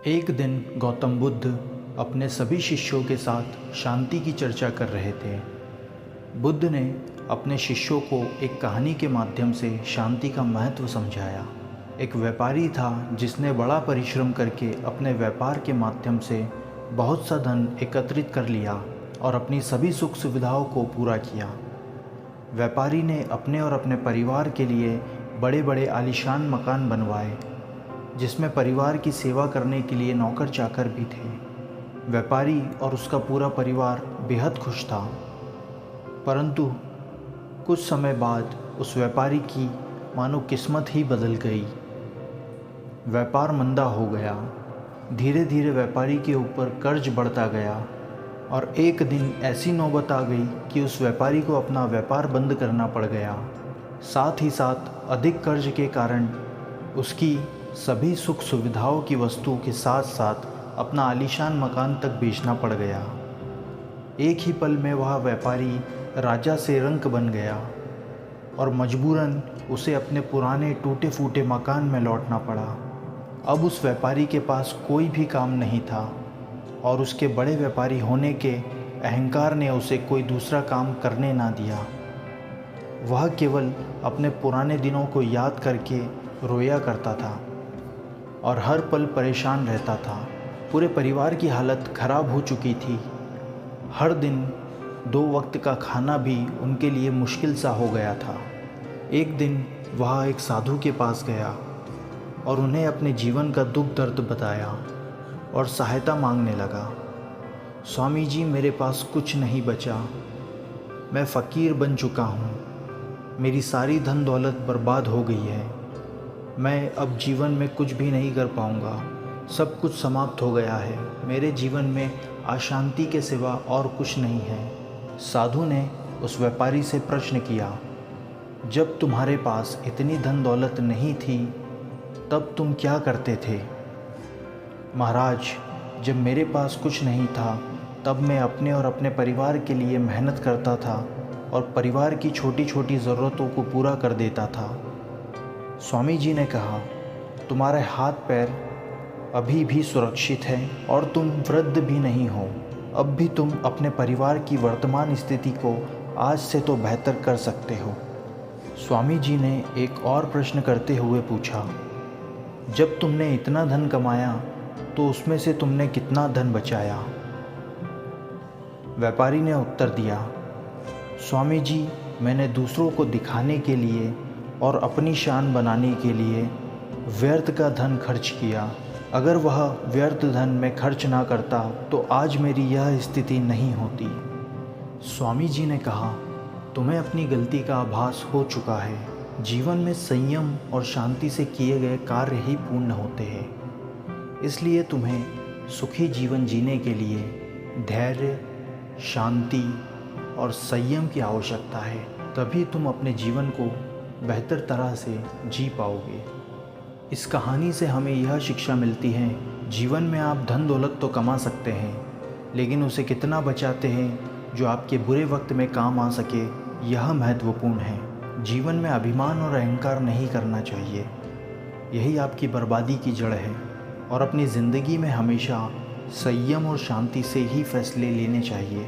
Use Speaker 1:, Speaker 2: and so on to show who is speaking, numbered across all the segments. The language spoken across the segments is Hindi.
Speaker 1: एक दिन गौतम बुद्ध अपने सभी शिष्यों के साथ शांति की चर्चा कर रहे थे। बुद्ध ने अपने शिष्यों को एक कहानी के माध्यम से शांति का महत्व समझाया। एक व्यापारी था जिसने बड़ा परिश्रम करके अपने व्यापार के माध्यम से बहुत सा धन एकत्रित कर लिया और अपनी सभी सुख सुविधाओं को पूरा किया। व्यापारी ने अपने और अपने परिवार के लिए बड़े बड़े आलीशान मकान बनवाए, जिसमें परिवार की सेवा करने के लिए नौकर चाकर भी थे। व्यापारी और उसका पूरा परिवार बेहद खुश था। परंतु कुछ समय बाद उस व्यापारी की मानो किस्मत ही बदल गई। व्यापार मंदा हो गया। धीरे धीरे व्यापारी के ऊपर कर्ज बढ़ता गया और एक दिन ऐसी नौबत आ गई कि उस व्यापारी को अपना व्यापार बंद करना पड़ गया। साथ ही साथ अधिक कर्ज के कारण उसकी सभी सुख सुविधाओं की वस्तु के साथ साथ अपना आलीशान मकान तक बेचना पड़ गया। एक ही पल में वह व्यापारी राजा से रंक बन गया और मजबूरन उसे अपने पुराने टूटे फूटे मकान में लौटना पड़ा। अब उस व्यापारी के पास कोई भी काम नहीं था और उसके बड़े व्यापारी होने के अहंकार ने उसे कोई दूसरा काम करने ना दिया। वह केवल अपने पुराने दिनों को याद करके रोया करता था और हर पल परेशान रहता था। पूरे परिवार की हालत खराब हो चुकी थी। हर दिन 2 वक्त का खाना भी उनके लिए मुश्किल सा हो गया था। एक दिन वह एक साधु के पास गया और उन्हें अपने जीवन का दुख दर्द बताया और सहायता मांगने लगा। स्वामी जी, मेरे पास कुछ नहीं बचा। मैं फ़कीर बन चुका हूँ। मेरी सारी धन दौलत बर्बाद हो गई है। मैं अब जीवन में कुछ भी नहीं कर पाऊँगा। सब कुछ समाप्त हो गया है। मेरे जीवन में अशांति के सिवा और कुछ नहीं है। साधु ने उस व्यापारी से प्रश्न किया, जब तुम्हारे पास इतनी धन दौलत नहीं थी तब तुम क्या करते थे? महाराज, जब मेरे पास कुछ नहीं था तब मैं अपने और अपने परिवार के लिए मेहनत करता था और परिवार की छोटी छोटी ज़रूरतों को पूरा कर देता था। स्वामी जी ने कहा, तुम्हारे हाथ पैर अभी भी सुरक्षित हैं और तुम वृद्ध भी नहीं हो। अब भी तुम अपने परिवार की वर्तमान स्थिति को आज से तो बेहतर कर सकते हो। स्वामी जी ने एक और प्रश्न करते हुए पूछा, जब तुमने इतना धन कमाया तो उसमें से तुमने कितना धन बचाया? व्यापारी ने उत्तर दिया, स्वामी जी, मैंने दूसरों को दिखाने के लिए और अपनी शान बनाने के लिए व्यर्थ का धन खर्च किया। अगर वह व्यर्थ धन में खर्च ना करता तो आज मेरी यह स्थिति नहीं होती। स्वामी जी ने कहा, तुम्हें अपनी गलती का आभास हो चुका है। जीवन में संयम और शांति से किए गए कार्य ही पूर्ण होते हैं। इसलिए तुम्हें सुखी जीवन जीने के लिए धैर्य, शांति और संयम की आवश्यकता है। तभी तुम अपने जीवन को बेहतर तरह से जी पाओगे। इस कहानी से हमें यह शिक्षा मिलती है, जीवन में आप धन दौलत तो कमा सकते हैं, लेकिन उसे कितना बचाते हैं जो आपके बुरे वक्त में काम आ सके, यह महत्वपूर्ण है। जीवन में अभिमान और अहंकार नहीं करना चाहिए। यही आपकी बर्बादी की जड़ है और अपनी ज़िंदगी में हमेशा संयम और शांति से ही फैसले लेने चाहिए।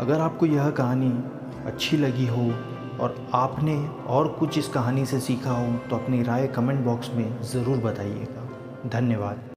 Speaker 1: अगर आपको यह कहानी अच्छी लगी हो और आपने और कुछ इस कहानी से सीखा हो तो अपनी राय कमेंट बॉक्स में ज़रूर बताइएगा। धन्यवाद।